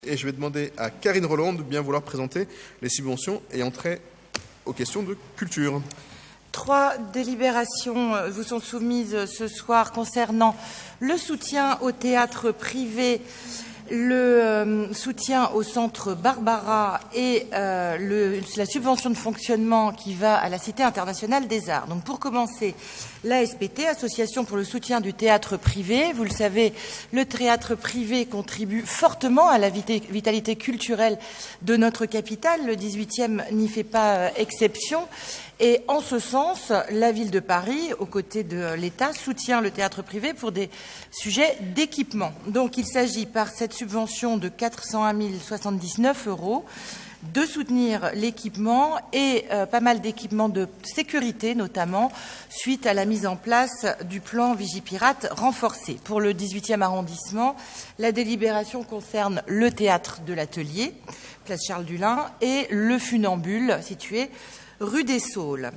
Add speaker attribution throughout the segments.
Speaker 1: et je vais demander à Karine Rolland de bien vouloir présenter les subventions et entrer aux questions de culture.
Speaker 2: 3 délibérations vous sont soumises ce soir concernant le soutien au théâtre privé, le soutien au centre Barbara et la subvention de fonctionnement qui va à la Cité internationale des arts. Donc pour commencer, l'ASPT, Association pour le soutien du théâtre privé. Vous le savez, le théâtre privé contribue fortement à la vitalité culturelle de notre capitale. Le 18e n'y fait pas exception. Et en ce sens, la ville de Paris, aux côtés de l'État, soutient le théâtre privé pour des sujets d'équipement. Donc il s'agit par cette subvention de 401 079 € de soutenir l'équipement et pas mal d'équipements de sécurité, notamment suite à la mise en place du plan Vigipirate renforcé. Pour le 18e arrondissement, la délibération concerne le théâtre de l'Atelier, place Charles-Dulin, et le Funambule, situé rue des Saules.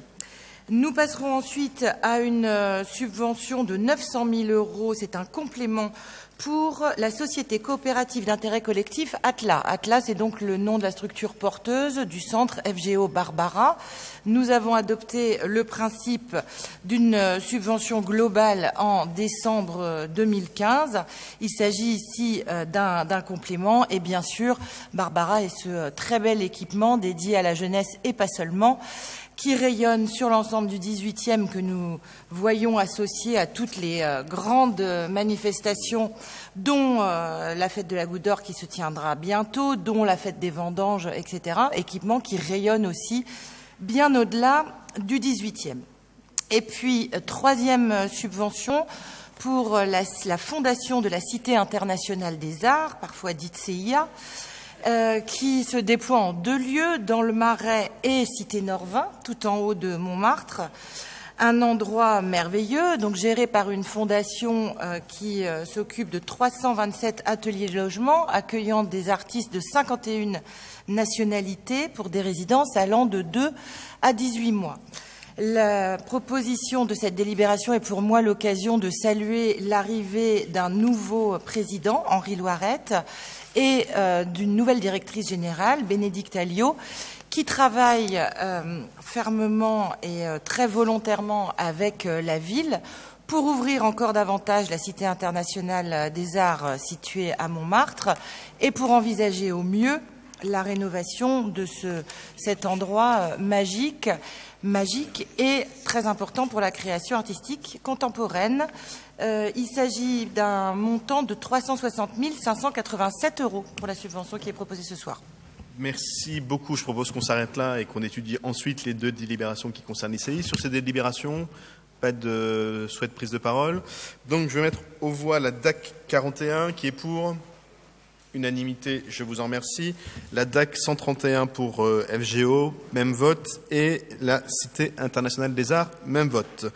Speaker 2: Nous passerons ensuite à une subvention de 900 000 €. C'est un complément pour la société coopérative d'intérêt collectif Atlas. Atlas est donc le nom de la structure porteuse du centre FGO Barbara. Nous avons adopté le principe d'une subvention globale en décembre 2015. Il s'agit ici d'un complément et bien sûr, Barbara est ce très bel équipement dédié à la jeunesse et pas seulement, qui rayonne sur l'ensemble du 18e, que nous voyons associé à toutes les grandes manifestations, dont la fête de la Goutte d'Or qui se tiendra bientôt, dont la fête des vendanges, etc. Équipement qui rayonne aussi bien au-delà du 18e. Et puis, 3e subvention pour la fondation de la Cité internationale des arts, parfois dite CIA, qui se déploie en 2 lieux, dans le Marais et Cité Norvin, tout en haut de Montmartre. Un endroit merveilleux, donc géré par une fondation qui s'occupe de 327 ateliers de logement, accueillant des artistes de 51 nationalités pour des résidences allant de 2 à 18 mois. La proposition de cette délibération est pour moi l'occasion de saluer l'arrivée d'un nouveau président, Henri Loirette, et d'une nouvelle directrice générale, Bénédicte Alliot, qui travaille fermement et très volontairement avec la ville pour ouvrir encore davantage la Cité internationale des arts située à Montmartre et pour envisager au mieux la rénovation de cet endroit magique et très important pour la création artistique contemporaine. Il s'agit d'un montant de 360 587 € pour la subvention qui est proposée ce soir.
Speaker 1: Merci beaucoup. Je propose qu'on s'arrête là et qu'on étudie ensuite les 2 délibérations qui concernent l'ICI. Sur ces délibérations, pas de souhait de prise de parole. Donc je vais mettre aux voix la DAC 41 qui est pour. Unanimité, je vous en remercie. La DAC 131 pour FGO, même vote. Et la Cité internationale des arts, même vote.